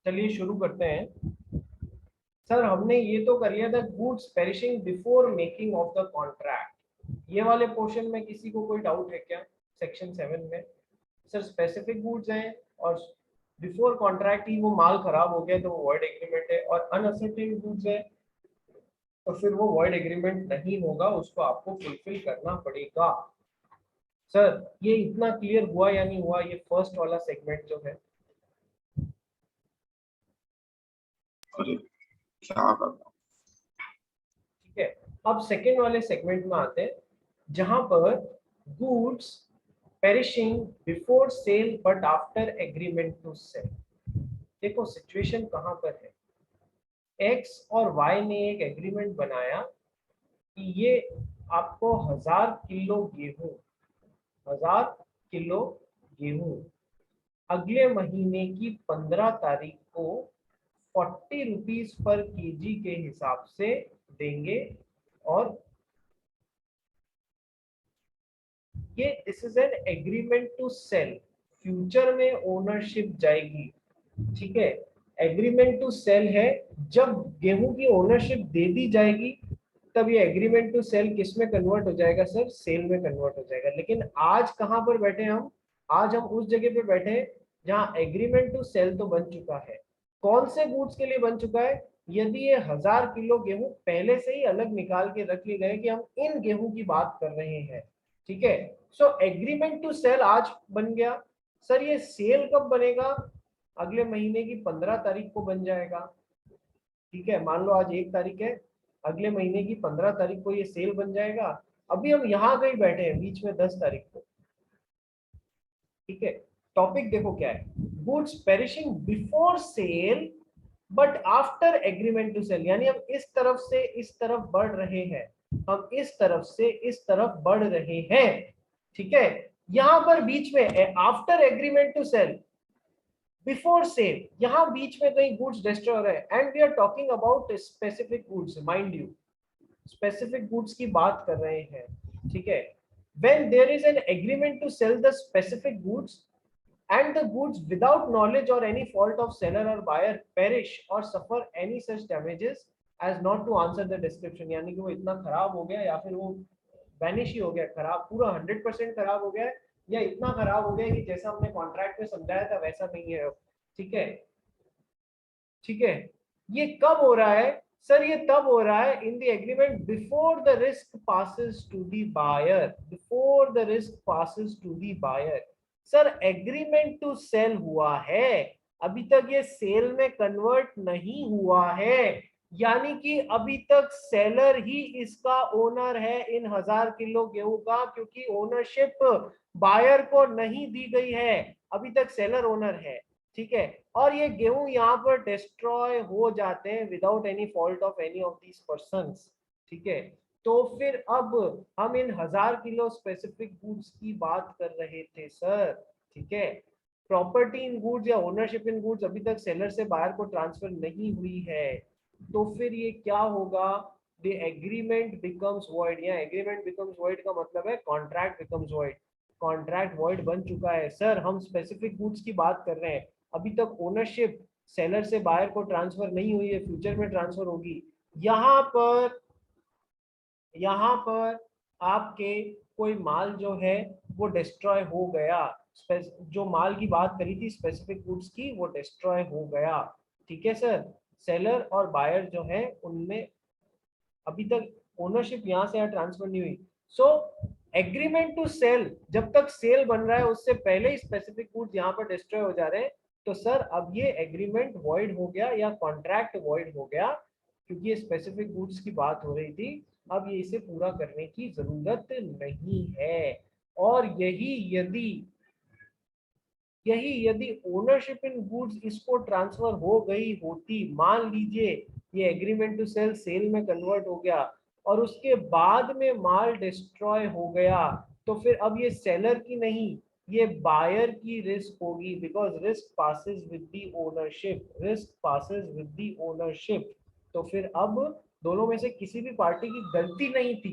चलिए शुरू करते हैं। सर हमने ये तो कर लिया था, goods perishing before making of the contract. ये वाले पोर्शन में किसी को कोई डाउट है क्या? सेक्शन 7 में सर स्पेसिफिक गुड्स हैं और बिफोर कॉन्ट्रैक्ट ही वो माल खराब हो गया तो वो वॉइड एग्रीमेंट है, और अनअसर्टेन गुड्स है तो फिर वो वॉइड एग्रीमेंट नहीं होगा, उसको आपको फुलफिल करना पड़ेगा। सर ये इतना क्लियर हुआ या नहीं हुआ, ये फर्स्ट वाला सेगमेंट जो है? अरे क्या करना। ठीक है, अब सेकेंड वाले सेगमेंट में आते हैं जहां पर goods perishing before sale but after agreement to sell. देखो सिचुएशन कहां पर है, एक्स और वाई ने एक एग्रीमेंट बनाया कि ये आपको 1000 किलो गेहूं, 1000 किलो गेहूं अगले महीने की 15 तारीख को 40 रुपीज पर केजी के हिसाब से देंगे। और ये this is an agreement to sell, future में ओनरशिप जाएगी। ठीक है, एग्रीमेंट टू सेल है, जब गेहूं की ओनरशिप दे दी जाएगी तब ये एग्रीमेंट टू सेल किस में कन्वर्ट हो जाएगा सर? सेल में कन्वर्ट हो जाएगा। लेकिन आज कहां पर बैठे हम? आज हम उस जगह पे बैठे हैं जहां एग्रीमेंट टू सेल तो बन चुका है। कौन से गुड्स के लिए बन चुका है? यदि ये 1000 किलो गेहूं पहले से ही अलग निकाल के रख लिए गए कि हम इन गेहूं की बात कर रहे हैं। ठीक है, सो एग्रीमेंट टू सेल आज बन गया। सर ये सेल कब बनेगा? अगले महीने की 15 तारीख को बन जाएगा। ठीक है, मान लो आज 1 तारीख है, अगले महीने की 15 तारीख को ये सेल बन जाएगा। अभी हम यहाँ कहीं बैठे हैं बीच में 10 तारीख को। ठीक है, टॉपिक देखो क्या है, goods perishing before sale but after agreement to sell. यानी हम इस तरफ से इस तरफ बढ़ रहे हैं, हम इस तरफ से इस तरफ बढ़ रहे हैं। ठीक है, यहां पर बीच में after agreement to sell before sale, यहां बीच में कहीं गुड्स डिस्ट्रॉय हो रहे हैं, and we are talking about specific goods, mind you specific goods की बात कर रहे हैं। ठीक है, when there is an agreement to sell the specific goods and the goods without knowledge or any fault of seller or buyer perish or suffer any such damages as not to answer the description, यानी कि वो इतना खराब हो गया या फिर वो वैनिश ही हो गया, खराब पूरा 100% खराब हो गया है, या इतना खराब हो गया कि जैसा हमने कॉन्ट्रैक्ट में समझाया था वैसा नहीं है। ठीक है, ठीक है, ये कब हो रहा है सर? ये तब हो रहा है in the agreement before the risk passes to the buyer, before the risk passes to the buyer. Sir agreement to sell हुआ है, अभी तक ये सेल में कन्वर्ट नहीं हुआ है, यानी कि अभी तक सेलर ही इसका ओनर है इन 1000 किलो गेहूं का, क्योंकि ओनरशिप बायर को नहीं दी गई है, अभी तक सेलर ओनर है। ठीक है, और ये गेहूं यहाँ पर डिस्ट्रॉय हो जाते हैं without any fault of any of these persons. ठीक है, तो फिर अब हम इन 1000 किलो स्पेसिफिक गुड्स की बात कर रहे थे सर। ठीक है, प्रॉपर्टी इन गुड्स या ओनरशिप इन गुड्स अभी तक सेलर से बायर को ट्रांसफर नहीं हुई है, तो फिर ये क्या होगा? द एग्रीमेंट बिकम्स वॉइड, या एग्रीमेंट बिकम्स वॉइड का मतलब है contract becomes void. Contract void बन चुका है सर, हम स्पेसिफिक गुड्स की बात कर रहे हैं, अभी तक ओनरशिप सेलर से बायर को ट्रांसफर नहीं हुई है, फ्यूचर में ट्रांसफर होगी। यहाँ पर आपके कोई माल जो है वो डिस्ट्रॉय हो गया, जो माल की बात करी थी स्पेसिफिक गुड्स की वो डिस्ट्रॉय हो गया। ठीक है सर, सेलर और बायर जो है उनमें अभी तक ओनरशिप यहाँ से यहाँ ट्रांसफर नहीं हुई। सो एग्रीमेंट टू सेल, जब तक सेल बन रहा है उससे पहले ही स्पेसिफिक गुड्स यहाँ पर डिस्ट्रॉय हो जा रहे हैं, तो सर अब ये एग्रीमेंट वॉइड हो गया या कॉन्ट्रैक्ट वॉइड हो गया, क्योंकि ये स्पेसिफिक गुड्स की बात हो रही थी, अब ये इसे पूरा करने की जरूरत नहीं है। और यही यदि ओनरशिप इन गुड्स इसको ट्रांसफर हो गई होती, मान लीजिए ये एग्रीमेंट टू सेल सेल में कन्वर्ट हो गया और उसके बाद में माल डिस्ट्रॉय हो गया, तो फिर अब ये सेलर की नहीं, ये बायर की रिस्क होगी, because risk passes with the ownership, risk passes with the ownership. तो फिर अब दोनों में से किसी भी पार्टी की गलती नहीं थी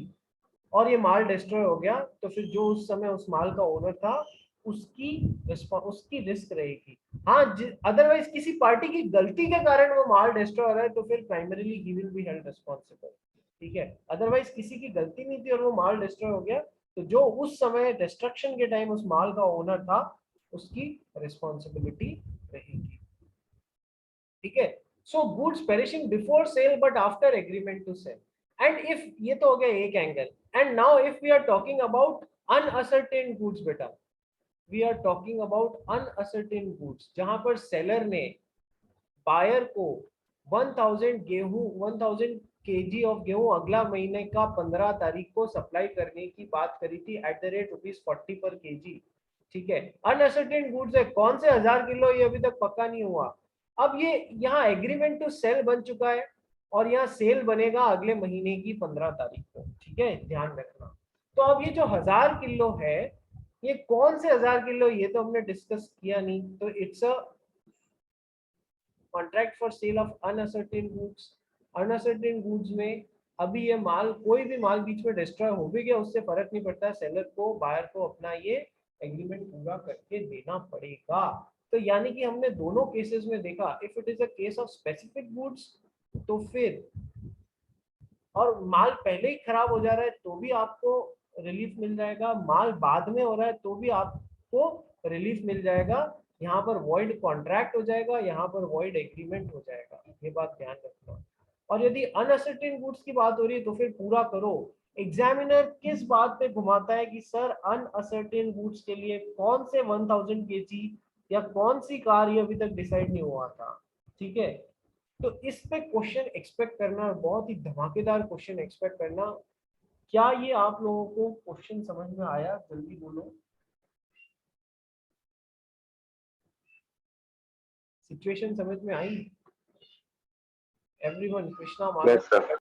और ये माल डिस्ट्रॉय हो गया, तो फिर जो उस समय उस माल का ओनर था उसकी रिस्क रहेगी। हाँ, अदरवाइज किसी पार्टी की गलती के कारण वो माल डिस्ट्रॉय हो रहा है तो फिर primarily he will be held responsible, ठीक है। अदरवाइज किसी की गलती नहीं थी और वो माल डिस्ट्रॉय हो गया तो जो उस समय डिस्ट्रक्शन के टाइम उस माल का ओनर था उसकी रिस्पॉन्सिबिलिटी रहेगी, ठीक है। So goods perishing before sale but after agreement to sell, and if, ये तो हो गया एक angle. And now if we are talking about unascertained goods बेटा, we are talking about unascertained goods, जहां पर सेलर ने बायर को 1000 केजी ऑफ गेहूं अगला महीने का 15 तारीख को सप्लाई करने की बात करी थी एट द रेट ₹40 पर केजी, ठीक है। अनअसर्टेन गुड्स है, कौन से 1000 किलो ये अभी तक पक्का नहीं हुआ। अब ये यहाँ एग्रीमेंट टू सेल बन चुका है और यहाँ सेल बनेगा अगले महीने की 15 तारीख को, ठीक है, ध्यान रखना। तो अब ये जो 1000 किलो है, ये कौन से 1000 किलो, ये तो हमने डिस्कस किया नहीं। तो it's a contract for sale of uncertain goods. Uncertain goods में अभी ये माल, कोई भी माल बीच में डिस्ट्रॉय हो भी गया उससे फर्क नहीं पड़ता, सेलर को, बायर को अपना ये एग्रीमेंट पूरा करके देना पड़ेगा। तो यानी कि हमने दोनों केसेस में देखा, if it is a case of specific goods तो फिर, और माल पहले ही खराब हो जा रहा है तो भी आपको रिलीफ मिल जाएगा, माल बाद में हो रहा है तो भी आपको रिलीफ मिल जाएगा। यहाँ पर वॉइड कॉन्ट्रैक्ट हो जाएगा, यहाँ पर वॉइड एग्रीमेंट हो जाएगा, ये बात ध्यान रखना। और यदि अनअसर्टेन गुड्स की बात हो रही है तो फिर पूरा करो। एग्जामिनर किस बात पे घुमाता है कि सर अनअसर्टेन गुड्स के लिए कौन से 1000 केजी या कौन सी कार ये अभी तक डिसाइड नहीं हुआ था, ठीक है। तो इस पे क्वेश्चन एक्सपेक्ट करना, बहुत ही धमाकेदार क्वेश्चन एक्सपेक्ट करना। क्या ये आप लोगों को क्वेश्चन समझ में आया, जल्दी बोलो। सिचुएशन समझ में आई एवरीवन? कृष्णा माधव,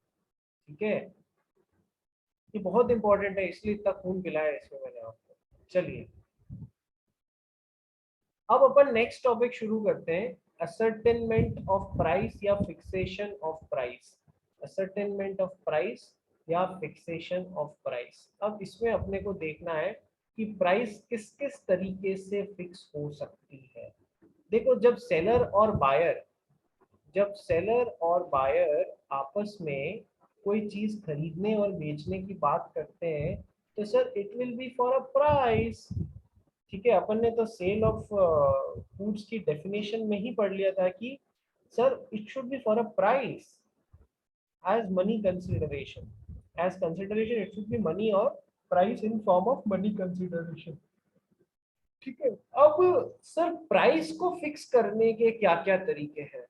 ठीक है। ये बहुत इंपॉर्टेंट है इसलिए इतना खून पिलाया है इसमें मैंने आपको। चलिए अब अपन नेक्स्ट टॉपिक शुरू करते हैं, असर्टेनमेंट ऑफ प्राइस या fixation of price. Ascertainment of price या फिक्सेशन ऑफ प्राइस। अब इसमें अपने को देखना है कि प्राइस किस किस तरीके से फिक्स हो सकती है। देखो, जब सेलर और बायर आपस में कोई चीज खरीदने और बेचने की बात करते हैं तो sir it will be for a price, ठीक है। अपन ने तो सेल ऑफ फूड्स की डेफिनेशन में ही पढ़ लिया था कि sir it should be for a price as money consideration, as consideration it should be money और price in form of money consideration, ठीक है। अब सर प्राइस को फिक्स करने के क्या क्या तरीके हैं।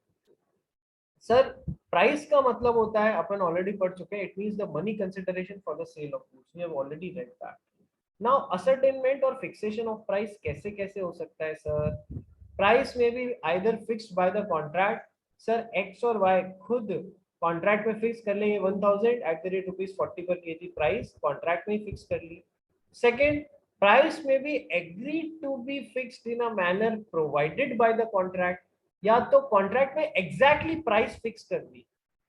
सर प्राइस का मतलब होता है, अपन ऑलरेडी पढ़ चुके हैं, it means the money consideration for the sale of goods, we have already read that. Now ascertainment और फिक्सेशन ऑफ प्राइस कैसे कैसे हो सकता है सर। प्राइस में भी either fixed by the contract, sir X और वाई खुद कॉन्ट्रैक्ट में फिक्स कर ले, ये 1000 एट द रेट ₹40 पर केजी प्राइस कॉन्ट्रैक्ट में फिक्स कर ली। सेकेंड, प्राइस में भी agree to be fixed in a manner provided by the contract, या तो कॉन्ट्रैक्ट में एग्जैक्टली प्राइस फिक्स कर दी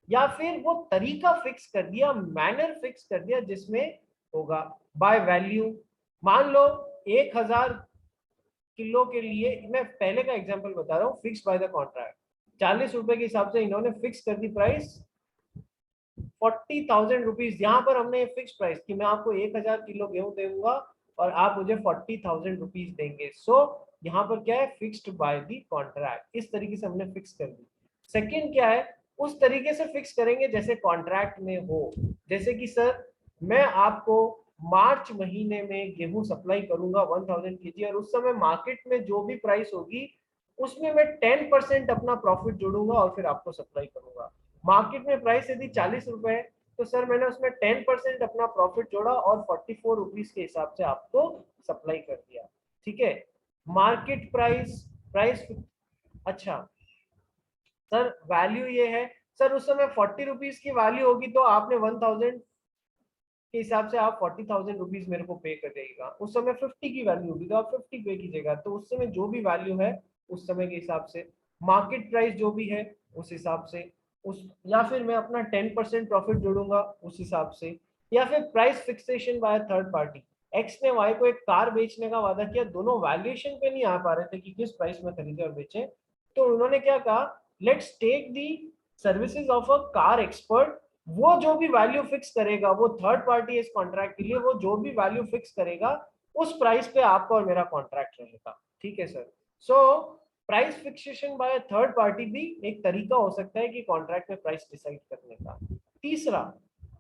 या फिर वो तरीका फिक्स कर दिया, मैनर फिक्स कर दिया जिसमें होगा बाय वैल्यू। मान लो 1000 किलो के लिए, मैं पहले का एग्जांपल बता रहा हूँ, फिक्स बाय द कॉन्ट्रैक्ट ₹40 के हिसाब से इन्होंने फिक्स कर दी प्राइस 40,000 रुपीज। यहाँ पर हमने फिक्स प्राइस कि मैं आपको 1000 किलो गेहूं दूंगा और आप मुझे 40,000 रुपीज देंगे। सो यहाँ पर क्या है, फिक्स्ड बाय द कॉन्ट्रैक्ट, इस तरीके से हमने फिक्स कर दी। सेकंड क्या है, उस तरीके से फिक्स करेंगे जैसे कॉन्ट्रैक्ट में हो, जैसे कि सर मैं आपको मार्च महीने में गेहूं सप्लाई करूंगा 1000 केजी और उस समय मार्केट में जो भी प्राइस होगी उसमें मैं 10% अपना प्रॉफिट जोड़ूंगा और फिर आपको सप्लाई करूंगा। मार्केट में प्राइस यदि 40 रुपए है तो सर मैंने उसमें 10% अपना प्रॉफिट जोड़ा और 44 रुपीज के हिसाब से आपको सप्लाई कर दिया, ठीक है। मार्केट प्राइस, प्राइस, अच्छा सर वैल्यू ये है, सर उस समय 40 रुपीज की वैल्यू होगी तो आपने 1000 के हिसाब से आप 40,000 रुपीज मेरे को पे कर देगा। उस समय 50 की वैल्यू होगी तो आप 50 पे कीजिएगा, तो उस समय जो भी वैल्यू है उस समय के हिसाब से मार्केट प्राइस जो भी है उस हिसाब से, उस, या फिर मैं अपना 10% प्रॉफिट जोड़ूंगा उस हिसाब से, या फिर price fixation bye third party. X ने वाई को एक कार बेचने का वादा किया, दोनों वैल्यूएशन पे नहीं आ पा रहे थे कि किस प्राइस में खरीदे और बेचे, तो उन्होंने क्या कहा, let's take the services of a car expert, वो जो भी वैल्यू फिक्स करेगा, वो थर्ड पार्टी इस कॉन्ट्रैक्ट के लिए वो जो भी वैल्यू फिक्स करेगा उस प्राइस पे आपका और मेरा कॉन्ट्रैक्ट रहेगा, ठीक है sir. So price fixation bye third party भी एक तरीका हो सकता है कि कॉन्ट्रैक्ट में प्राइस डिसाइड करने का। तीसरा,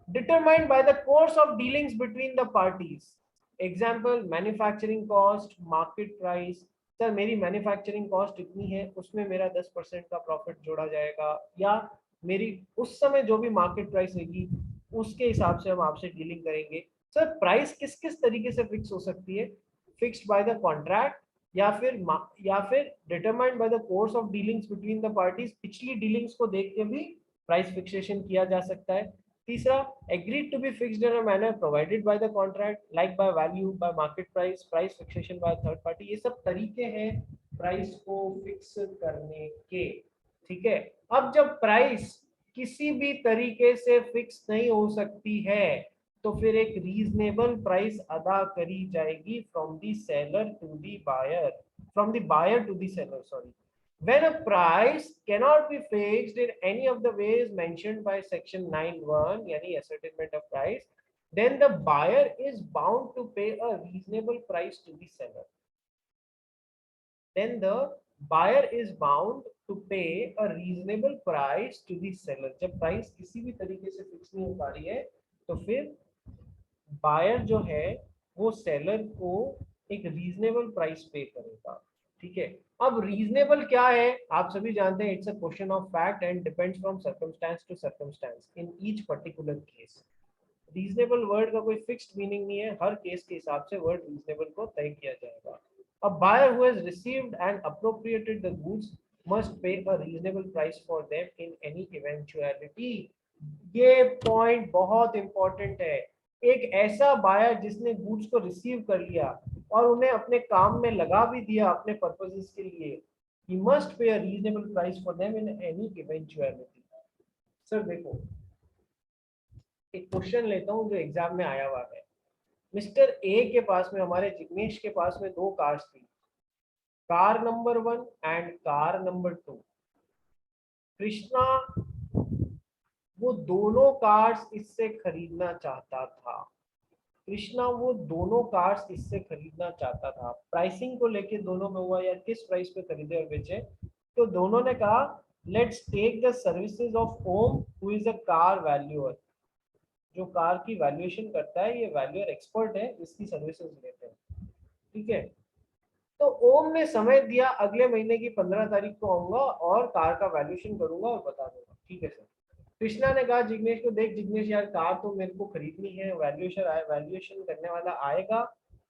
determined by the course of dealings between the parties, example manufacturing cost, market price, sir मेरी मैन्युफैक्चरिंग कॉस्ट इतनी है, उसमें मेरा 10% का प्रॉफिट जोड़ा जाएगा, या मेरी उस समय जो भी मार्केट प्राइस होगी उसके हिसाब से हम आपसे डीलिंग करेंगे। सर प्राइस किस किस तरीके से फिक्स हो सकती है, फिक्स्ड बाय द कॉन्ट्रैक्ट, या फिर determined by the course of dealings between the parties, पिछली डीलिंग्स को देख के भी प्राइस फिक्सेशन किया जा सकता है। तीसरा, agreed to be fixed in a manner provided by the contract, like by value, by market price, price fixation by third party, ये सब तरीके हैं प्राइस को फिक्स करने के, ठीक है। अब जब प्राइस किसी भी तरीके से फिक्स नहीं हो सकती है तो फिर एक रीजनेबल प्राइस अदा करी जाएगी from the seller to the buyer, from the buyer to the seller, sorry. When a price cannot be fixed in any of the ways mentioned by section 9(1), yani ascertainment of price, then the buyer is bound to pay a reasonable price to the seller. Then the buyer is bound to pay a reasonable price to the seller. जब price किसी भी तरीके से fix नहीं हो पा रही है तो फिर बायर जो है वो सेलर को एक रीजनेबल प्राइस पे करेगा, ठीक है। अब रीजनेबल क्या है आप सभी जानते हैं, it's a question of fact and depends from circumstance to circumstance in each particular case. Reasonable word का कोई फिक्स्ड मीनिंग नहीं है, हर केस के हिसाब से वर्ड रीजनेबल को तय किया जाएगा। A buyer who has received and appropriated the goods must pay a reasonable price for them in any eventuality. ये पॉइंट बहुत इंपॉर्टेंट है। एक ऐसा बायर जिसने गुड्स को रिसीव कर लिया और उन्हें अपने काम में लगा भी दिया अपने पर्पसेस के लिए, he must pay a reasonable price for them in any eventuality. Sir देखो एक क्वेश्चन लेता हूँ जो एग्जाम में आया हुआ है। मिस्टर ए के पास में, हमारे जिग्नेश के पास में दो कार्स थी, car number 1 and car number 2। Krishna वो दोनों कार्स इससे खरीदना चाहता था, कृष्णा वो दोनों कार्स इससे खरीदना चाहता था। प्राइसिंग को लेके दोनों में हुआ, या किस प्राइस पे खरीदे और बेचे, तो दोनों ने कहा let's take the services of Om who is a car valuer, जो कार की वैल्यूएशन करता है, ये वैल्यूअर एक्सपर्ट है, इसकी सर्विसेज लेते हैं, ठीक है। तो ओम ने समय दिया, अगले महीने की 15 तारीख को आऊंगा और कार का वैल्यूएशन करूंगा और बता दूंगा, ठीक है सर। कृष्णा ने कहा जिग्नेश को, देख जिग्नेश यार कार तो मेरे को खरीदनी है, वैल्यूएशन करने वाला आएगा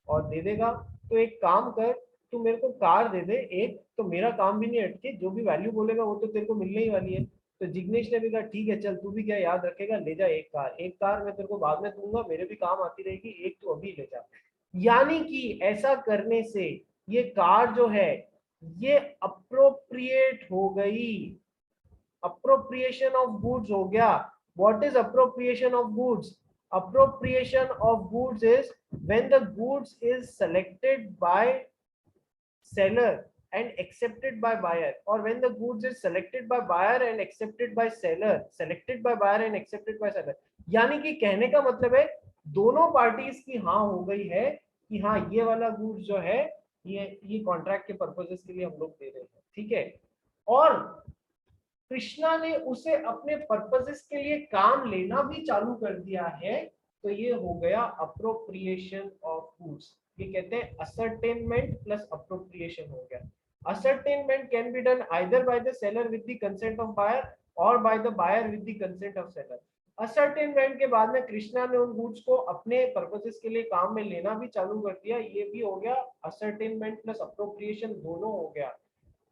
और दे देगा, तो एक काम कर तू मेरे को कार दे दे एक, तो मेरा काम भी नहीं अटके, जो भी वैल्यू बोलेगा वो तो तेरे को मिलने ही वाली है। तो जिग्नेश ने भी कहा ठीक है चल, तू भी क्या याद रखेगा, ले जा एक कार मैं तेरे को बाद में दूंगा, मेरे भी काम आती रहेगी, एक तू अभी ले जा। यानी कि ऐसा करने से ये कार जो है ये अप्रोप्रिएट हो गई, अप्रोप्रिएशन ऑफ गुड्स हो गया। What is appropriation of goods? Appropriation of goods is when the goods is selected by seller and accepted by buyer, or when the goods is selected by buyer and accepted by seller, selected by buyer and accepted by seller। यानी कि कहने का मतलब है दोनों parties की हाँ हो गई है कि हाँ ये वाला गुड्स जो है ये कॉन्ट्रैक्ट के पर्पसेस के लिए हम लोग दे रहे हैं, ठीक है। और कृष्णा ने उसे अपने पर्पसेस के लिए काम लेना भी चालू कर दिया है, तो ये हो गया अप्रोप्रिएशन ऑफ गुड्स। ये कहते हैं असर्टेनमेंट प्लस अप्रोप्रिएशन हो गया। Ascertainment can be done either by the seller with the consent of buyer और by the buyer with the consent of seller. Ascertainment के बाद में कृष्णा ने उन गुड्स को अपने पर्पसेस के लिए काम में लेना भी चालू कर दिया, ये भी हो गया असर्टेनमेंट प्लस अप्रोप्रिएशन, दोनों हो गया।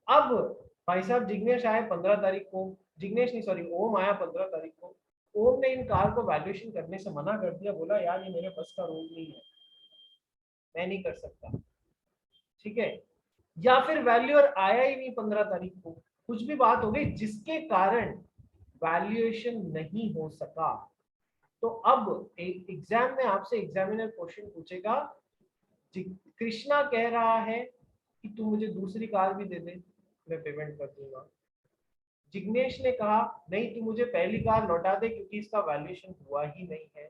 अब भाई साहब जिग्नेश आए 15 तारीख को, जिग्नेश नहीं सॉरी ओम आया 15 तारीख को, ओम ने इन कार को वैल्यूएशन करने से मना कर दिया, बोला यार ये मेरे बस का रोल नहीं है, मैं नहीं कर सकता, ठीक है। या फिर वैल्यूअर आया ही नहीं 15 तारीख को, कुछ भी बात हो गई जिसके कारण वैल्यूएशन नहीं हो सका, तो अब एग्जाम में आपसे एग्जामिनर क्वेश्चन पूछेगा, कृष्णा कह रहा है कि तू मुझे दूसरी कार भी दे दे, मैं पेमेंट कर दूंगा। जिग्नेश ने कहा नहीं, तू मुझे पहली कार लौटा दे क्योंकि इसका वैल्यूएशन हुआ ही नहीं है।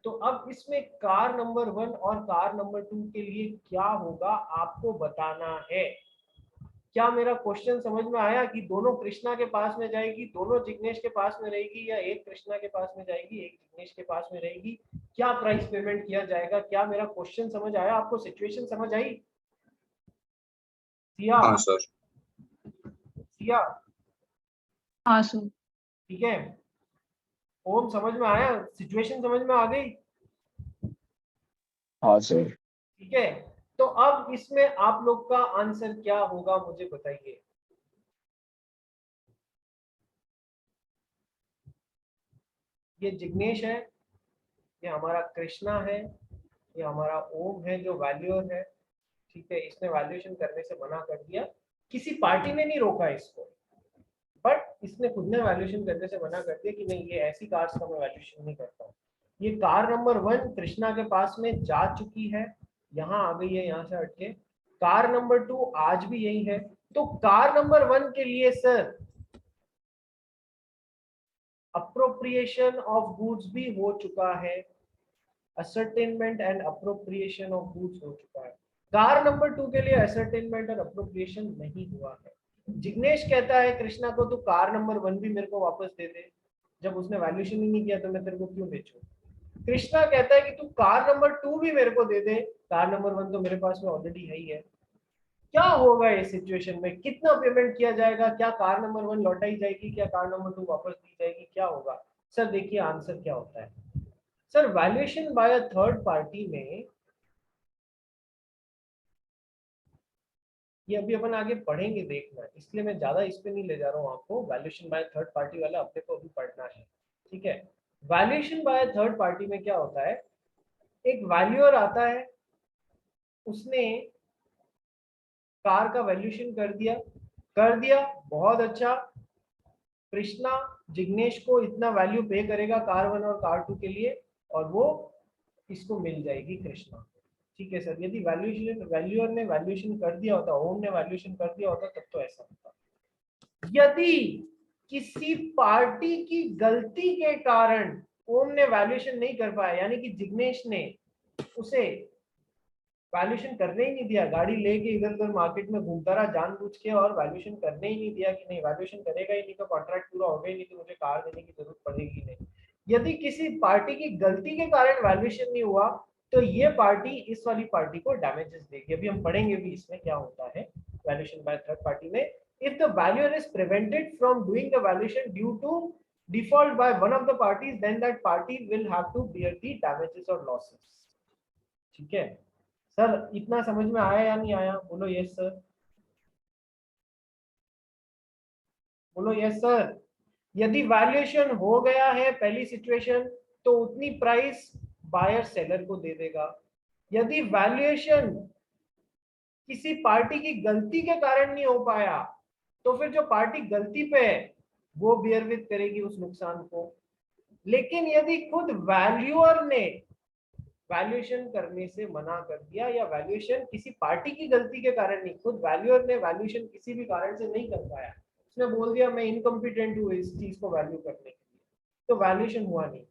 तो अब इसमें कार नंबर 1 और कार नंबर 2 के लिए क्या होगा आपको बताना है। क्या मेरा क्वेश्चन समझ में आया कि दोनों कृष्णा के पास में जाएगी, दोनों जिग्नेश के पास में रहेगी, या एक कृष्णा के पास में जाएगी एक जिग्नेश के पास में रहेगी, क्या प्राइस पेमेंट किया जाएगा? क्या मेरा क्वेश्चन समझ आया आपको? सिचुएशन समझ आई? सिया, हाँ सर। सिया, हाँ सर। ठीक है। ओम समझ में आया? सिचुएशन समझ में आ गई? हाँ सर। ठीक है, तो अब इसमें आप लोग का आंसर क्या होगा मुझे बताइए। ये जिग्नेश है, ये हमारा कृष्णा है, ये हमारा ओम है जो वैल्यूअर है। ठीक है, इसने वैल्यूएशन करने से मना कर दिया, किसी पार्टी ने नहीं रोका इसको, बट इसने खुद ने वैल्यूएशन करने से मना कर दिया कि नहीं, ये ऐसी कार्स का मैं वैल्यूएशन नहीं करता हूँ। ये कार नंबर 1 कृष्णा के पास में जा चुकी है, यहाँ आ गई है, यहाँ से हटके। कार नंबर 2 आज भी यही है। तो कार नंबर 1 के लिए सर अप्रोप्रिएशन ऑफ गुड्स भी हो चुका है, ascertainment and appropriation of goods हो चुका है। कार नंबर 2 के लिए असर्टेनमेंट और अप्रोप्रिएशन नहीं हुआ है। जिग्नेश कहता है कृष्णा को, तो कार नंबर 1 भी मेरे को वापस दे दे, जब उसने वैल्यूएशन ही नहीं किया तो मैं तेरे को क्यों बेचूं। कृष्णा कहता है कि तू कार नंबर 2 भी मेरे को दे दे, कार नंबर 1 तो मेरे पास में ऑलरेडी है ही है। क्या होगा इस सिचुएशन में? कितना पेमेंट किया जाएगा? क्या कार नंबर 1 लौटाई जाएगी? क्या कार नंबर 2 वापस दी जाएगी? क्या होगा सर? देखिए आंसर क्या होता है sir. Valuation by a third party में, ये अभी अपन आगे पढ़ेंगे देखना, इसलिए मैं ज्यादा इस पे नहीं ले जा रहा हूँ आपको। वैल्यूएशन बाय थर्ड पार्टी वाला अपने को अभी पढ़ना है, ठीक है। वैल्यूएशन बाय थर्ड पार्टी में क्या होता है, एक वैल्यूअर आता है, उसने कार का वैल्यूएशन कर दिया, बहुत अच्छा। कृष्णा जिग्नेश को इतना वैल्यू पे करेगा कार 1 और कार 2 के लिए, और वो इसको मिल जाएगी कृष्णा। ठीक है सर, यदि वैल्यूअर ने वैल्यूएशन कर दिया होता, ओम ने वैल्यूएशन कर दिया होता, तब तो ऐसा होता। यदि किसी पार्टी की गलती के कारण ओम ने वैल्यूएशन नहीं कर पाया, यानी कि जिग्नेश ने उसे वैल्यूएशन करने ही नहीं दिया, गाड़ी लेके इधर उधर मार्केट में घूमता रहा जानबूझ के, और वैल्यूएशन करने ही नहीं दिया कि नहीं वैल्यूएशन करेगा ही नहीं तो कॉन्ट्रैक्ट पूरा होगा ही नहीं, तो मुझे कार देने की जरूरत पड़ेगी नहीं। यदि किसी पार्टी की गलती के कारण वैल्यूएशन नहीं हुआ, तो ये पार्टी इस वाली पार्टी को डैमेजेस देगी। अभी हम पढ़ेंगे भी इसमें क्या होता है वैल्यूएशन बाय थर्ड पार्टी में। If the valuer is prevented from doing the valuation due to default by one of the parties, then that party will have to bear the damages or losses। ठीक है sir, इतना समझ में आया या नहीं आया? बोलो यस सर, बोलो यस सर। यदि वैल्यूएशन हो गया है पहली सिचुएशन, तो उतनी प्राइस बायर सेलर को दे देगा। यदि वैल्यूएशन किसी पार्टी की गलती के कारण नहीं हो पाया, तो फिर जो पार्टी गलती पे है वो बियर विद करेगी उस नुकसान को। लेकिन यदि खुद वैल्यूअर ने वैल्यूएशन करने से मना कर दिया, या वैल्यूएशन किसी पार्टी की गलती के कारण नहीं, खुद वैल्यूअर ने वैल्यूएशन किसी भी कारण से नहीं कर पाया, उसने बोल दिया मैं इनकम्पिटेंट हूँ इस चीज को वैल्यू करने के लिए, तो वैल्यूएशन हुआ नहीं,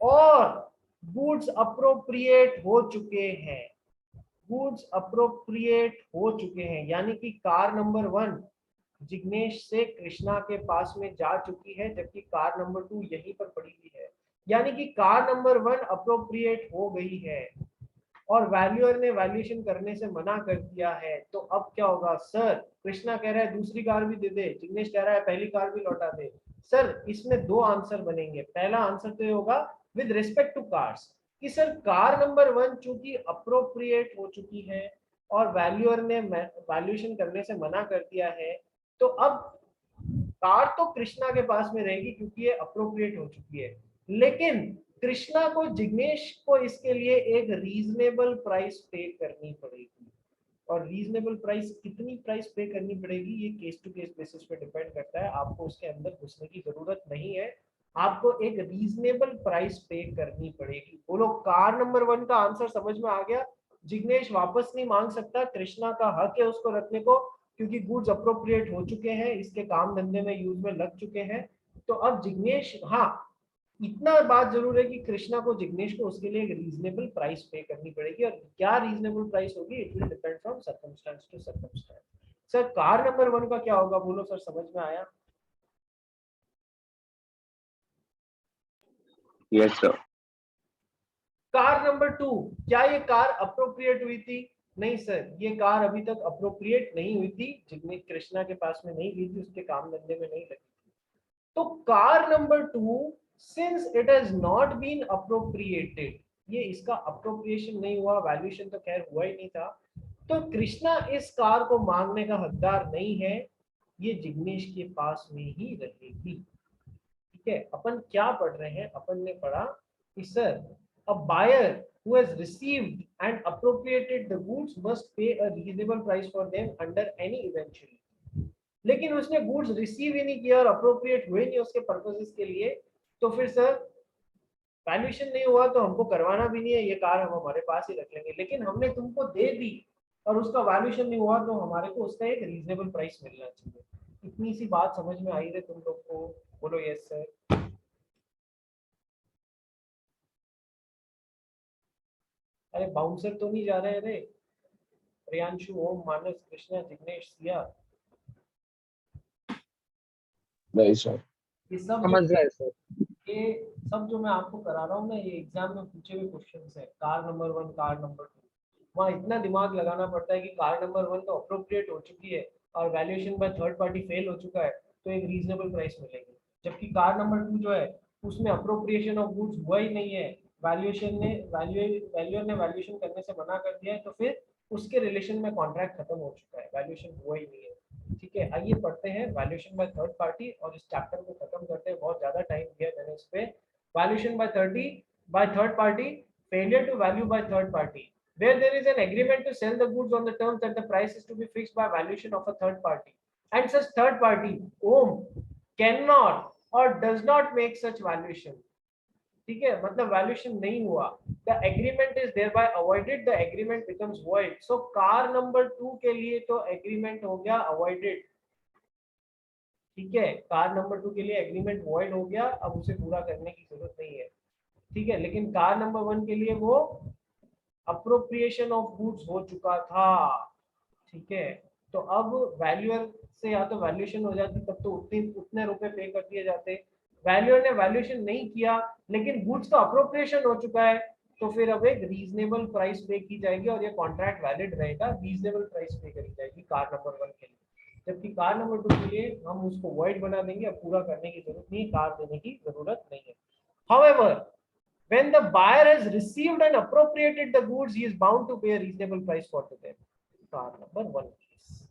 और गुड्स अप्रोप्रिएट हो चुके हैं, गुड्स अप्रोप्रिएट हो चुके हैं, यानी कि कार नंबर 1 जिग्नेश से कृष्णा के पास में जा चुकी है, जबकि कार नंबर 2 यहीं पर पड़ी हुई है, यानी कि कार नंबर 1 अप्रोप्रिएट हो गई है, और वैल्यूअर ने वैल्यूएशन करने से मना कर दिया है। तो अब क्या होगा सर? कृष्णा कह रहा है दूसरी कार भी दे दे, जिग्नेश कह रहा है पहली कार भी लौटा दे। सर इसमें दो आंसर बनेंगे। पहला आंसर तो ये होगा विद रिस्पेक्ट टू कार्स, कि सर कार नंबर 1 चूंकि अप्रोप्रिएट हो चुकी है और वैल्यूअर ने वैल्यूएशन करने से मना कर दिया है, तो अब कार तो कृष्णा के पास में रहेगी क्योंकि ये अप्रोप्रिएट हो चुकी है, लेकिन कृष्णा को जिग्नेश को इसके लिए एक रीजनेबल प्राइस पे करनी पड़ेगी। और रीजनेबल प्राइस, कितनी प्राइस पे करनी पड़ेगी, ये केस टू केस बेसिस पे डिपेंड करता है, आपको उसके अंदर घुसने की जरूरत नहीं है। आपको एक रीजनेबल प्राइस पे करनी पड़ेगी। बोलो कार नंबर 1 का आंसर समझ में आ गया। जिग्नेश वापस नहीं मांग सकता, कृष्णा का हक है उसको रखने को, क्योंकि गुड्स अप्रोप्रिएट हो चुके हैं, इसके काम धंधे में यूज में लग चुके हैं। तो अब जिग्नेश, हाँ इतना बात जरूर है कि कृष्णा को जिग्नेश को उसके लिए एक रीजनेबल प्राइस पे करनी पड़ेगी। और क्या रीजनेबल प्राइस होगी, it will depend from circumstance to circumstance. Sir car number 1 का क्या होगा, बोलो सर, समझ में आया? Yes sir. कार नंबर 2, क्या ये कार अप्रोप्रिएट हुई थी? नहीं सर, ये कार अभी तक अप्रोप्रिएट नहीं हुई थी, जिग्नेश कृष्णा के पास में नहीं गई थी, उसके काम धंधे में नहीं लगी थी। तो car number 2, since it has not been appropriated, ये इसका अप्रोप्रिएशन नहीं हुआ, वैल्यूएशन तो खैर हुआ ही नहीं था, तो कृष्णा इस कार को मांगने का हकदार नहीं है, ये जिग्नेश के पास में ही रहेगी। ठीक है, अपन क्या पढ़ रहे हैं, अपन ने पढ़ा कि sir a buyer who has received and appropriated the goods must pay a reasonable price for them under any eventuality। लेकिन उसने गुड्स रिसीव ही नहीं किया और अप्रोप्रिएट हुए नहीं उसके पर्पसेस के लिए, तो फिर सर वैल्यूएशन नहीं हुआ तो हमको करवाना भी नहीं है, ये कार हम हमारे पास ही रख लेंगे। लेकिन हमने तुमको दे दी और उसका वैल्यूएशन नहीं हुआ, तो हमारे को उसका एक रीजनेबल प्राइस मिलना चाहिए। इतनी सी बात समझ में आई रहे तुम लोग को? बोलो यस सर। अरे बाउंसर तो नहीं जा रहे? अरे प्रियांशु, ओम, मानस, कृष्णा, जिग्नेश, सिया, नहीं सर। ये सब जो समझ गए सर। ये सब जो मैं आपको करा रहा हूँ ना, ये एग्जाम में पूछे हुए क्वेश्चंस है। कार नंबर 1, कार नंबर 2, वहाँ इतना दिमाग लगाना पड़ता है कि कार नंबर 1 तो अप्रोप्रिएट हो चुकी है और valuation by third party fail हो चुका है, तो एक रीजनेबल प्राइस मिलेगी। जबकि कार नंबर 2 जो है, उसमें अप्रोप्रिएशन ऑफ गुड्स हुआ ही नहीं है, वैल्यूएशन ने वैल्यूअर ने वैल्यूएशन करने से मना कर दिया है, तो फिर उसके रिलेशन में कॉन्ट्रैक्ट खत्म हो चुका है, वैल्यूएशन हुआ ही नहीं है। ठीक है, आइए पढ़ते हैं वैल्यूएशन बाय थर्ड पार्टी और इस चैप्टर को खत्म करते हैं। बहुत ज्यादा टाइम दिया मैंने इस पे। Valuation by third party, failure to value by third party, where there is an agreement to sell the goods on the terms that the price is to be fixed by valuation of a third party, and such third party cannot or does not make such valuation। ठीक है, मतलब valuation नहीं हुआ, the agreement is thereby avoided, the agreement becomes void. So car number 2 के लिए तो agreement हो गया अवॉइडेड। ठीक है, कार नंबर 2 के लिए एग्रीमेंट वॉइड हो गया, अब उसे पूरा करने की जरूरत नहीं है। ठीक है, लेकिन कार नंबर 1 के लिए वो अप्रोप्रिएशन ऑफ गुड्स हो चुका था। ठीक है, तो अब वैल्यूअर से या तो वैल्यूएशन हो जाती, तब तो उतने रुपए पे कर दिए जाते। वैल्यूअर ने वैल्यूएशन नहीं किया, लेकिन गुड्स का अप्रोप्रिएशन हो चुका है, तो फिर अब एक रीजनेबल प्राइस पे की जाएगी और ये कॉन्ट्रैक्ट वैलिड रहेगा, रीजनेबल प्राइस पे करी जाएगी कार नंबर 1 के लिए। जबकि कार नंबर 2 के लिए हम उसको वॉइड बना देंगे, अब पूरा करने की जरूरत नहीं, कार देने की जरूरत नहीं है। However, when the buyer has received and appropriated the goods, he is bound to pay a reasonable price for them। car number 1 case।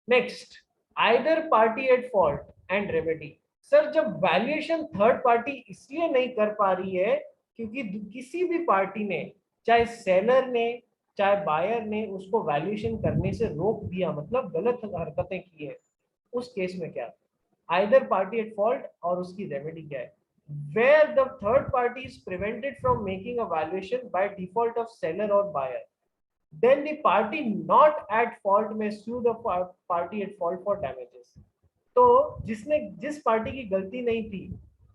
Next, either party at fault and remedy। Sir जब valuation third party इसलिए नहीं कर पा रही है क्योंकि किसी भी पार्टी ने, चाहे सेलर ने चाहे बायर ने, उसको वैल्यूएशन करने से रोक दिया, मतलब गलत हरकतें की है, उस केस में क्या, आइदर पार्टी एट फॉल्ट, और उसकी रेमेडी क्या है, where the third party is prevented from making a valuation by default of seller or buyer, then the party not at fault may sue the party at fault for damages। तो जिस party की गलती नहीं थी,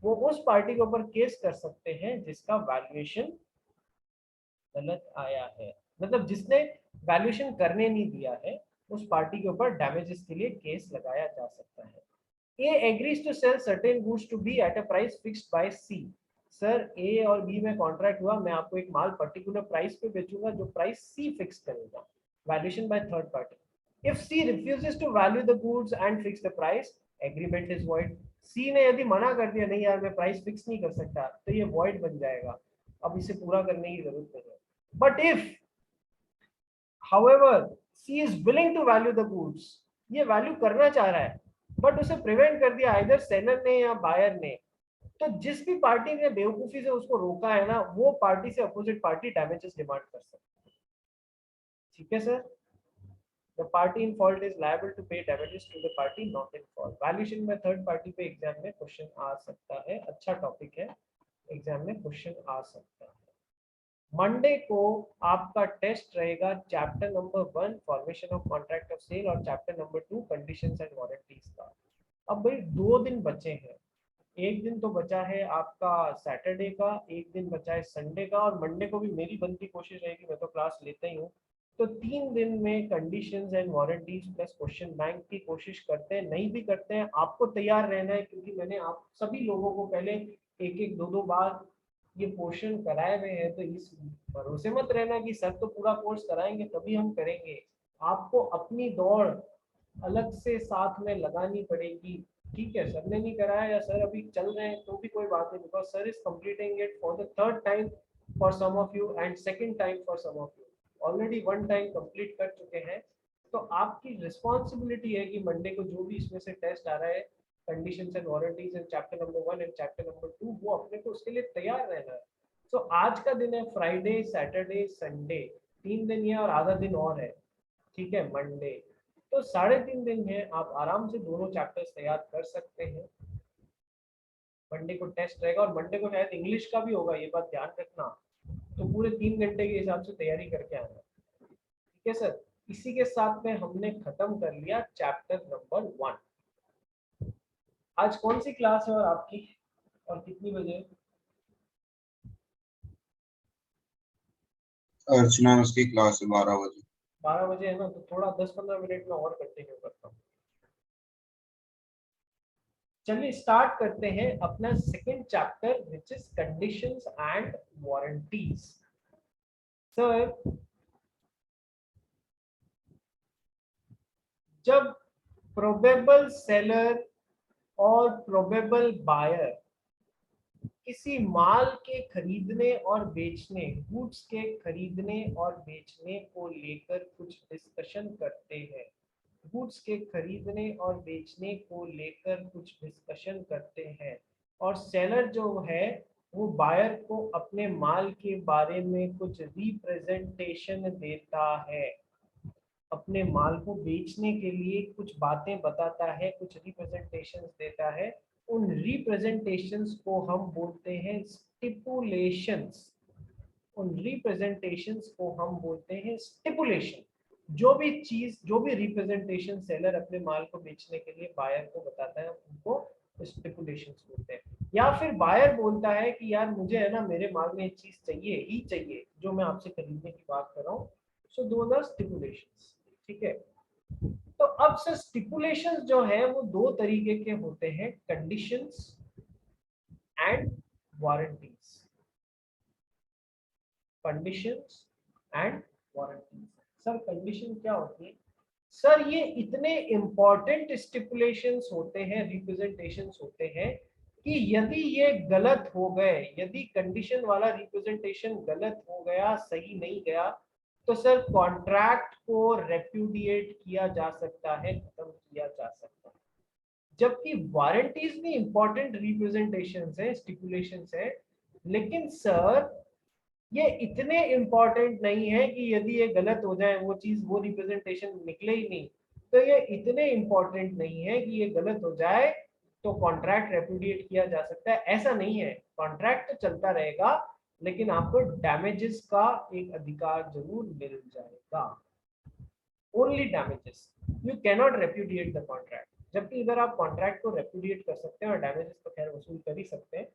वो उस party के ऊपर केस कर सकते हैं जिसका वैल्यूएशन गलत आया है, मतलब जिसने वैल्यूएशन करने नहीं दिया है, उस पार्टी के ऊपर डैमेजेस के लिए केस लगाया जा सकता है। A agrees to sell certain goods to B at a price fixed by C। Sir A और B में कॉन्ट्रैक्ट हुआ, मैं आपको एक माल पर्टिकुलर प्राइस पे बेचूंगा जो प्राइस C फिक्स करेगा, valuation by third party. If C refuses to value the goods and fix the price, agreement is void। C ने यदि मना कर दिया, नहीं यार मैं प्राइस फिक्स नहीं कर सकता, तो ये void बन जाएगा, अब इसे पूरा करने की जरूरत नहीं है। But if however C is willing to value the goods, ये वैल्यू करना चाह रहा है, बट उसे प्रिवेंट कर दिया आइदर सेलर ने या बायर ने, तो जिस भी पार्टी ने बेवकूफी से उसको रोका है ना, वो पार्टी से अपोजिट पार्टी डैमेजेस डिमांड कर सकती है। ठीक है sir? The party in fault is liable to pay damages to the party not in fault. Valuation में थर्ड पार्टी पे एग्जाम में क्वेश्चन आ सकता है, अच्छा टॉपिक है, एग्जाम में क्वेश्चन आ सकता है। मंडे को आपका टेस्ट रहेगा chapter number 1 formation of contract of sale और chapter number 2 conditions and warranties का। अब भाई 2 दिन बचे हैं, एक दिन तो बचा है आपका सैटरडे का, एक दिन बचा है संडे का, और मंडे को भी मेरी बनती कोशिश रहेगी, मैं तो क्लास लेता ही हूँ, तो 3 दिन में conditions and warranties plus question bank की कोशिश करते हैं। नहीं भी करते हैं, आपको तैयार रहना है, क्योंकि मैंने आप सभी लोगों को पहले एक एक दो बार ये पोर्शन कराए हुए हैं, तो इस भरोसे मत रहना कि सर तो पूरा कोर्स कराएंगे तभी हम करेंगे। आपको अपनी दौड़ अलग से साथ में लगानी पड़ेगी। ठीक है, सर ने नहीं कराया या सर अभी चल रहे हैं तो भी कोई बात नहीं, because sir is completing it for the third time for some of you and second time for some of you, already 1 time complete कर चुके हैं। तो आपकी रिस्पॉन्सिबिलिटी है कि मंडे को जो भी इसमें से टेस्ट आ रहा है conditions and warranties in chapter number 1 and chapter number 2, वो अपने को उसके लिए तैयार रहना है। तो आज का दिन है फ्राइडे सैटरडे संडे, 3 दिन ये और आधा दिन और है, ठीक है, मंडे, तो 3.5 दिन है, आप आराम से दोनों चैप्टर्स तैयार कर सकते हैं। मंडे को टेस्ट रहेगा और मंडे को शायद इंग्लिश का भी होगा, ये बात ध्यान रखना, तो पूरे 3 घंटे के हिसाब से तैयारी करके आना। ठीक है सर, इसी के साथ में हमने खत्म कर लिया चैप्टर नंबर 1। आज कौन सी क्लास है और आपकी, और कितनी बजे? अर्चना उसकी क्लास है 12 बजे। 12 बजे है ना, तो थोड़ा 10-15 मिनट में और कंटिन्यू करता हूँ। चलिए स्टार्ट करते हैं अपना second chapter which is conditions and warranties. Sir, जब प्रोबेबल सेलर और प्रोबेबल बायर किसी माल के खरीदने और बेचने, गुड्स के खरीदने और बेचने को लेकर कुछ डिस्कशन करते हैं, गुड्स के खरीदने और बेचने को लेकर कुछ डिस्कशन करते हैं, और सेलर जो है वो बायर को अपने माल के बारे में कुछ रिप्रेजेंटेशन देता है, अपने माल को बेचने के लिए कुछ बातें बताता है, कुछ रिप्रेजेंटेशंस देता है। उन रिप्रेजेंटेशंस को हम बोलते हैं स्टिपुलेशंस, उन रिप्रेजेंटेशंस को हम बोलते हैं स्टिपुलेशन। जो भी चीज, जो भी रिप्रेजेंटेशन सेलर अपने माल को बेचने के लिए बायर को बताता है, उनको स्टिपुलेशंस बोलते हैं। या फिर बायर बोलता है कि यार मुझे है ना, मेरे माल में एक चीज चाहिए ही चाहिए, जो मैं आपसे खरीदने की बात कर रहा हूँ, सो दोज आर स्टिपुलेशंस। ठीक है, तो अब से स्टिपुलेशंस जो है वो 2 तरीके के होते हैं, conditions and warranties, conditions and warranties. Sir condition क्या होती है? सर ये इतने इंपॉर्टेंट स्टिपुलेशंस होते हैं, रिप्रेजेंटेशंस होते हैं कि यदि ये गलत हो गए, यदि कंडीशन वाला रिप्रेजेंटेशन गलत हो गया, सही नहीं गया, तो सर कॉन्ट्रैक्ट को रेप्यूडिएट किया जा सकता है, खत्म किया जा सकता है। जबकि वारंटीज भी इंपॉर्टेंट रिप्रेजेंटेशंस है, स्टिपुलेशंस है, लेकिन सर ये इतने इंपॉर्टेंट नहीं है कि यदि ये गलत हो जाए, वो चीज, वो रिप्रेजेंटेशन निकले ही नहीं, तो ये इतने इंपॉर्टेंट नहीं है कि ये गलत हो जाए तो कॉन्ट्रैक्ट रेप्यूडिएट किया जा सकता है, ऐसा नहीं है। कॉन्ट्रैक्ट तो चलता रहेगा, लेकिन आपको डैमेजेस का एक अधिकार जरूर मिल जाएगा, only damages, you cannot repudiate the contract. जबकि इधर आप कॉन्ट्रैक्ट को रेप्यूडिएट कर सकते हैं और डैमेजेस तो खैर वसूल कर ही सकते हैं।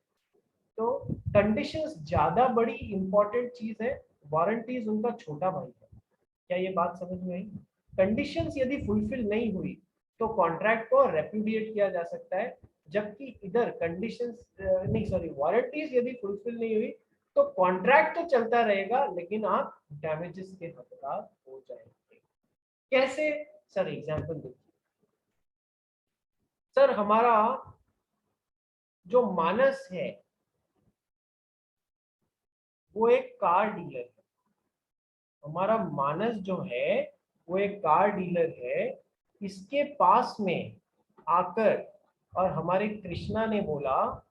तो कंडीशंस ज्यादा बड़ी इंपॉर्टेंट चीज है, वारंटीज उनका छोटा भाई है। क्या ये बात समझ में आई? कंडीशंस यदि फुलफिल नहीं हुई तो कॉन्ट्रैक्ट को रेप्यूडिएट किया जा सकता है, जबकि इधर कंडीशंस नहीं, सॉरी, वारंटीज यदि फुलफिल नहीं हुई तो कॉन्ट्रैक्ट तो चलता रहेगा, लेकिन आप डैमेजेस के हकदार हो जाएंगे। कैसे? सर एग्जांपल देखिए। सर हमारा जो मानस है वो एक कार डीलर है, हमारा मानस जो है वो एक कार डीलर है। इसके पास में आकर और हमारे कृष्णा ने बोला,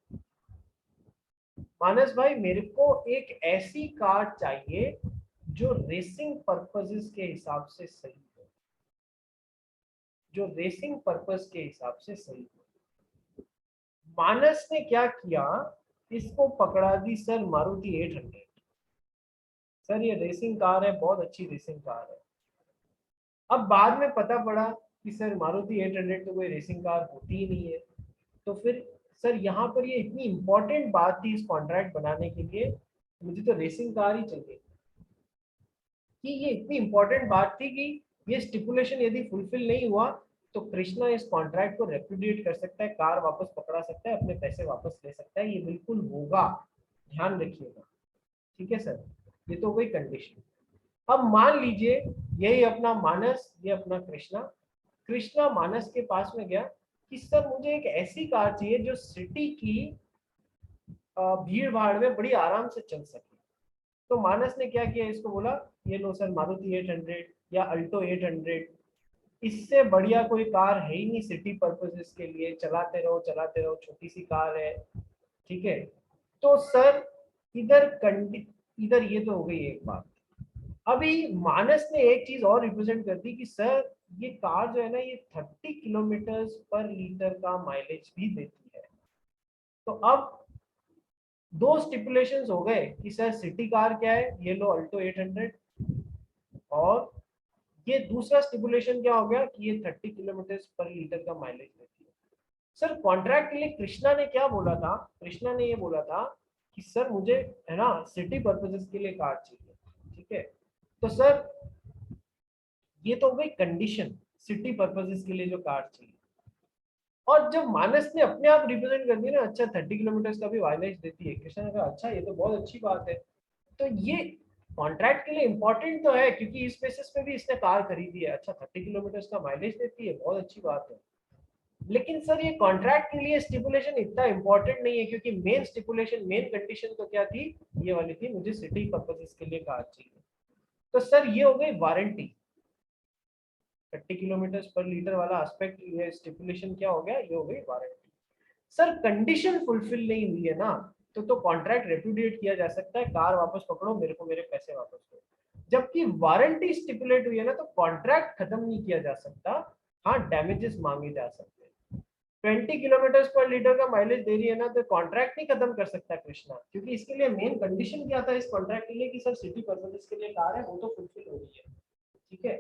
मानस भाई मेरे को एक ऐसी कार चाहिए जो रेसिंग पर्पसेस के हिसाब से सही है। जो रेसिंग पर्पस के हिसाब से सही हो। मानस ने क्या किया, इसको पकड़ा दी सर मारुति 800। सर ये रेसिंग कार है, बहुत अच्छी रेसिंग कार है। अब बाद में पता पड़ा कि सर मारुति 800 तो कोई रेसिंग कार होती ही नहीं है। तो फिर सर यहाँ पर ये इतनी इंपॉर्टेंट बात थी इस कॉन्ट्रैक्ट बनाने के लिए, मुझे तो रेसिंग कार ही चाहिए, कि ये इतनी इंपॉर्टेंट बात थी कि ये स्टिपुलेशन यदि फुलफिल नहीं हुआ तो कृष्णा इस कॉन्ट्रैक्ट को रेप्यूडिएट कर सकता है, कार वापस पकड़ा सकता है, अपने पैसे वापस ले सकता है। ये बिल्कुल होगा, ध्यान रखिएगा। ठीक है सर, ये तो कोई कंडीशन। अब मान लीजिए यही अपना मानस, ये अपना कृष्णा। कृष्णा मानस के पास में गया कि सर मुझे एक ऐसी कार चाहिए जो सिटी की भीड़ भाड़ में बड़ी आराम से चल सके। तो मानस ने क्या किया, इसको बोला ये लो सर मारुति 800 या अल्टो 800, इससे बढ़िया कोई कार है ही नहीं सिटी पर्पसेस के लिए, चलाते रहो, छोटी सी कार है। ठीक है, तो सर इधर ये तो हो गई एक बात। अभी मानस ने एक चीज और रिप्रेजेंट कर दी कि सर ये कार जो है ना, ये 30 किलोमीटर पर लीटर का माइलेज भी देती है। तो अब दो स्टिपुलेशंस हो गए कि सर सिटी कार क्या है, ये लो अल्टो 800, और ये दूसरा स्टिपुलेशन क्या हो गया कि ये 30 किलोमीटर पर लीटर का माइलेज देती है। सर कॉन्ट्रैक्ट के लिए कृष्णा ने क्या बोला था, कृष्णा ने ये बोला था कि सर मुझे है ना सिटी पर्पसेस के लिए कार चाहिए। ठीक है, तो सर ये तो हो गई कंडीशन, सिटी पर्पसेस के लिए जो कार चाहिए। और जब मानस ने अपने आप रिप्रेजेंट कर दिया ना, अच्छा 30 किलोमीटर का भी माइलेज देती है, कृष्णा ने कहा अच्छा ये तो बहुत अच्छी बात है। तो ये कॉन्ट्रैक्ट के लिए इंपॉर्टेंट तो है, क्योंकि इस बेसिस पे भी इसने कार खरीदी है। अच्छा 30 किलोमीटर का माइलेज देती है, बहुत अच्छी बात है। लेकिन सर ये कॉन्ट्रैक्ट के लिए स्टिपुलेशन इतना इंपॉर्टेंट नहीं है, क्योंकि मेन स्टिपुलेशन, मेन कंडीशन तो क्या थी, ये वाली थी, मुझे सिटी पर्पसेस के लिए कार चाहिए। तो सर ये हो गई वारंटी, 30 किलोमीटर पर लीटर वाला एस्पेक्ट, ये स्टिपुलेशन क्या हो गया, ये हो गई वारंटी। सर कंडीशन फुलफिल नहीं हुई है ना, तो कॉन्ट्रैक्ट रेप्यूडिएट किया जा सकता है, कार वापस पकड़ो, मेरे को मेरे पैसे वापस दो। जबकि वारंटी स्टिपुलेट हुई है ना, तो कॉन्ट्रैक्ट खत्म नहीं किया जा सकता, हाँ डैमेजेस मांगे जा सकते हैं। 20 किलोमीटर पर लीटर का माइलेज दे रही है ना, तो कॉन्ट्रैक्ट नहीं खत्म कर सकता कृष्णा, क्योंकि इसके लिए मेन कंडीशन क्या था इस कॉन्ट्रैक्ट के लिए कि सर सिटी पर्पसेस के लिए कार है, वो तो फुलफिल हो रही है। ठीक है,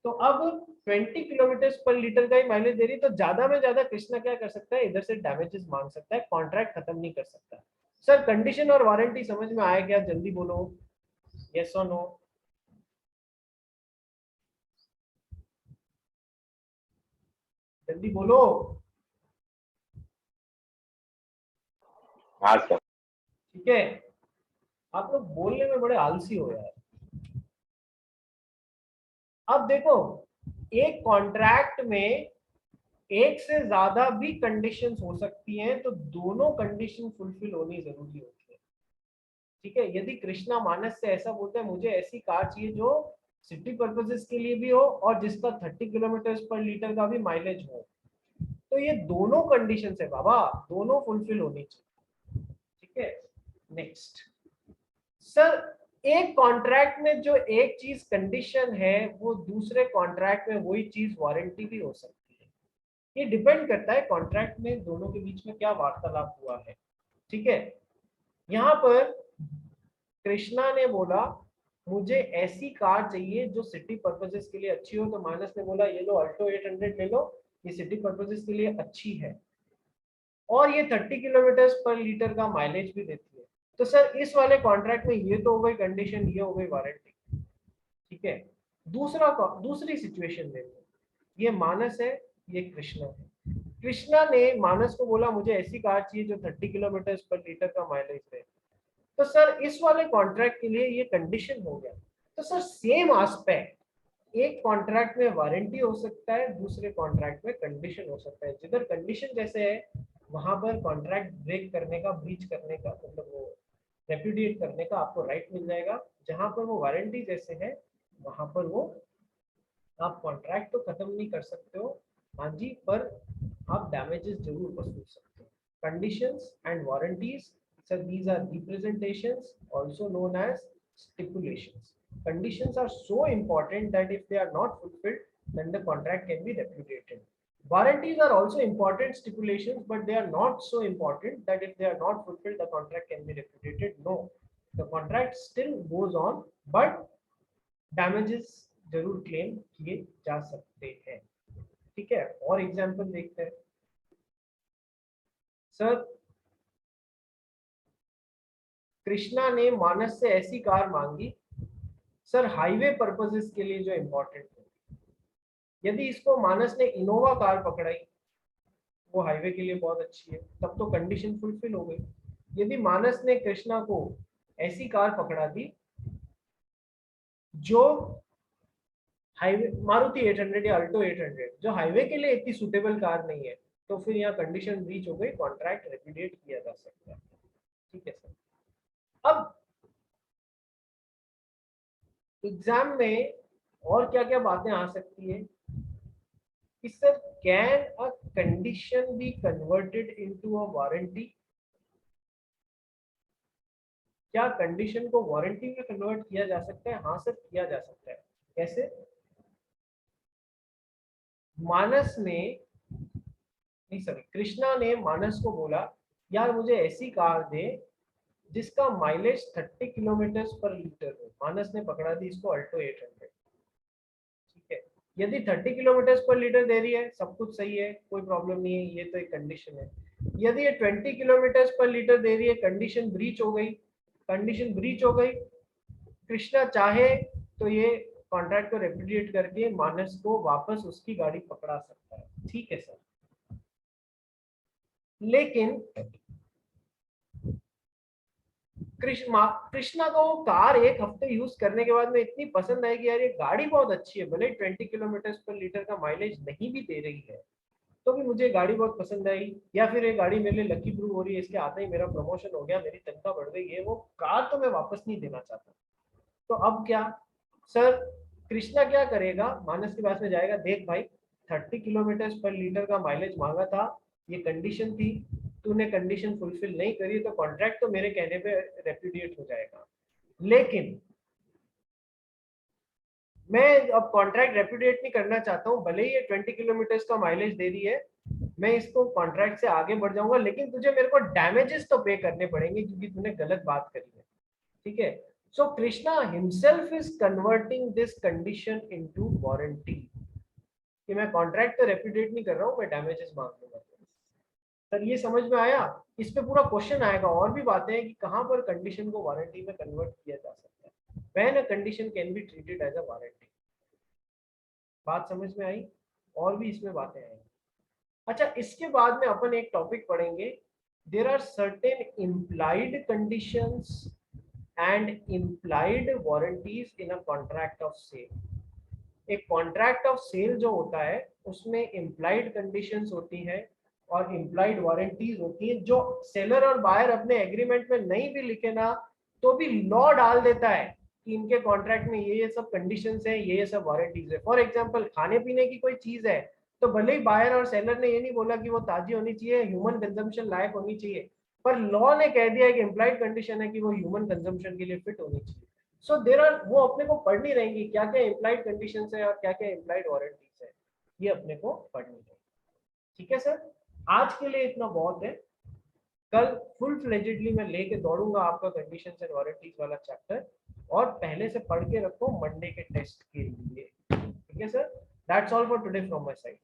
तो अब 20 किलोमीटर पर लीटर का ही माइलेज दे रही, तो ज्यादा में ज्यादा कृष्णा क्या कर सकता है, इधर से डैमेजेस मांग सकता है, कॉन्ट्रैक्ट खत्म नहीं कर सकता। सर कंडीशन और वारंटी समझ में आया क्या, जल्दी बोलो, यस और नो। जल्दी बोलो। हाँ सर। ठीक है, आप लोग बोलने में बड़े आलसी हो यार। अब देखो, एक कॉन्ट्रैक्ट में एक से ज्यादा भी कंडीशंस हो सकती हैं, तो दोनों कंडीशन फुलफिल होनी जरूरी होती है। ठीक है, यदि कृष्णा मानस से ऐसा बोलता है मुझे ऐसी कार चाहिए जो सिटी पर्पसेस के लिए भी हो और जिसका 30 किलोमीटर पर लीटर का भी माइलेज हो, तो ये दोनों कंडीशन है बाबा, दोनों फुलफिल होनी चाहिए। ठीक है, नेक्स्ट सर, एक कॉन्ट्रैक्ट में जो एक चीज कंडीशन है, वो दूसरे कॉन्ट्रैक्ट में वही चीज वारंटी भी हो सकती है। ये डिपेंड करता है कॉन्ट्रैक्ट में दोनों के बीच में क्या वार्तालाप हुआ है। ठीक है, यहाँ पर कृष्णा ने बोला मुझे ऐसी कार चाहिए जो सिटी पर्पसेस के लिए अच्छी हो, तो मानस ने बोला ये लो अल्टो 800 ले लो, ये सिटी पर्पसेस के लिए अच्छी है और ये 30 किलोमीटर पर लीटर का माइलेज भी देती है। तो सर इस वाले कॉन्ट्रैक्ट में ये तो हो गई कंडीशन, ये हो गई वारंटी। ठीक है, दूसरी सिचुएशन देखो, ये मानस है, ये कृष्णा है। कृष्णा ने मानस को बोला मुझे ऐसी कार चाहिए जो 30 किलोमीटर पर लीटर का माइलेज दे। तो सर इस वाले कॉन्ट्रैक्ट के लिए ये कंडीशन हो गया। तो सर सेम एस्पेक्ट, एक कॉन्ट्रैक्ट में वारंटी हो सकता है, दूसरे कॉन्ट्रैक्ट में कंडीशन हो सकता है। जिधर कंडीशन जैसे है वहां पर कॉन्ट्रैक्ट ब्रेक करने का, ब्रीच करने का, मतलब वो रेप्यूडिएट करने का आपको राइट मिल जाएगा। जहां पर वो वारंटी जैसे है वहां पर वो आप कॉन्ट्रैक्ट तो खत्म नहीं कर सकते हो, हाँ जी, पर आप डैमेजेस जरूर वसूल सकते हो। Conditions and warranties, sir these are representations also known as stipulations. Conditions are so important that if they are not fulfilled then the contract can be repudiated. Warranties are also important stipulations, but they are not so important that if they are not fulfilled, the contract can be repudiated. No, the contract still goes on, but damages जरूर claim किए जा सकते हैं. ठीक है, और example देखते हैं. सर, कृष्णा ने मानस से ऐसी कार मांगी, सर हाईवे पर्पसेस के लिए जो इंपॉर्टेंट है. यदि इसको मानस ने इनोवा कार पकड़ाई, वो हाईवे के लिए बहुत अच्छी है, तब तो कंडीशन फुलफिल हो गई. यदि मानस ने कृष्णा को ऐसी कार पकड़ा दी जो हाईवे, मारुति 800 या अल्टो 800, जो हाईवे के लिए इतनी सुटेबल कार नहीं है, तो फिर यहाँ कंडीशन ब्रीच हो गई, कॉन्ट्रैक्ट रेपुडिएट किया जा सकता है. ठीक है सर. अब एग्जाम में और क्या क्या बातें आ सकती है कि sir, can a condition be converted into a warranty? क्या कंडीशन को वारंटी में कन्वर्ट किया जा सकता है? हाँ सर, किया जा सकता है. कैसे? मानस ने, नहीं सॉरी, कृष्णा ने मानस को बोला, यार मुझे ऐसी कार दे जिसका माइलेज 30 किलोमीटर पर लीटर हो. मानस ने पकड़ा दी इसको अल्टो 800. ठीक है, यदि 30 किलोमीटर पर लीटर दे रही है, सब कुछ सही है, कोई प्रॉब्लम नहीं है, ये तो एक कंडीशन है. यदि ये 20 किलोमीटर पर लीटर दे रही है, कंडीशन ब्रीच हो गई. कंडीशन ब्रीच हो गई, कृष्णा चाहे तो ये कॉन्ट्रैक्ट को रेपुडिएट करके मानस को वापस उसकी गाड़ी पकड़ा सकता है. ठीक है सर. लेकिन कृष्णा को वो कार एक हफ्ते यूज करने के बाद में इतनी पसंद आई कि यार ये गाड़ी बहुत अच्छी है, भले 20 किलोमीटर पर लीटर का माइलेज नहीं भी दे रही है, तो भी मुझे गाड़ी बहुत पसंद आई, या फिर ये गाड़ी मेरे लिए लकी प्रूव हो रही है, इसके आते ही मेरा प्रमोशन हो गया, मेरी तनख्वाह बढ़ गई है, वो कार तो मैं वापस नहीं देना चाहता. तो अब क्या सर, कृष्णा क्या करेगा? मानस के पास में जाएगा, देख भाई 30 किलोमीटर पर लीटर का माइलेज मांगा था, ये कंडीशन थी, तूने कंडीशन फुलफिल नहीं करी, तो कॉन्ट्रैक्ट तो मेरे कहने पे रेपुडिएट हो जाएगा. लेकिन मैं अब कॉन्ट्रैक्ट रेपुडिएट नहीं करना चाहता हूँ, भले ही ये 20 किलोमीटर का माइलेज दे रही है, मैं इसको कॉन्ट्रैक्ट से आगे बढ़ जाऊंगा, लेकिन तुझे मेरे को डैमेजेस तो पे करने पड़ेंगे क्योंकि तूने गलत बात करी है. ठीक है. So Krishna himself is converting this condition into warranty. कि मैं कॉन्ट्रैक्ट तो रेपुडिएट नहीं कर रहा हूँ, मैं डैमेजेस मांग लूंगा. सर ये समझ में आया? इस पे पूरा क्वेश्चन आएगा, और भी बातें हैं कि कहाँ पर कंडीशन को वारंटी में कन्वर्ट किया जा सकता है. When a condition can be treated as a warranty. बात समझ में आई? और भी इसमें बातें आएंगी. अच्छा, इसके बाद में अपन एक टॉपिक पढ़ेंगे, there are certain implied conditions and implied warranties in a contract of sale. एक कॉन्ट्रैक्ट ऑफ सेल जो होता है उसमें इम्प्लाइड कंडीशंस होती हैं और इम्प्लाइड वारंटीज होती हैं, जो सेलर और बायर अपने एग्रीमेंट में नहीं भी लिखे ना, तो भी लॉ डाल देता है कि इनके कॉन्ट्रैक्ट में ये सब कंडीशंस हैं, ये सब वारंटीज है. फॉर एग्जांपल, खाने पीने की कोई चीज है, तो भले ही बायर और सेलर ने ये नहीं बोला कि वो ताजी होनी चाहिए, ह्यूमन कंजम्पशन लायक होनी चाहिए, पर लॉ ने कह दिया है कि इम्प्लाइड कंडीशन है कि वो ह्यूमन कंजम्पशन के लिए फिट होनी चाहिए. सो देयर आर, वो अपने को पढ़नी रहेंगी क्या क्या इम्प्लाइड कंडीशंस है और क्या क्या इम्प्लाइड वारंटीज है, ये अपने को पढ़नी है. ठीक है सर, आज के लिए इतना बहुत है. कल फुल फ्लेजेडली मैं लेके दौड़ूंगा आपका कंडीशंस एंड वारंटीज वाला चैप्टर, और पहले से पढ़ के रखो मंडे के टेस्ट के लिए. ठीक है sir, that's all for today from my side.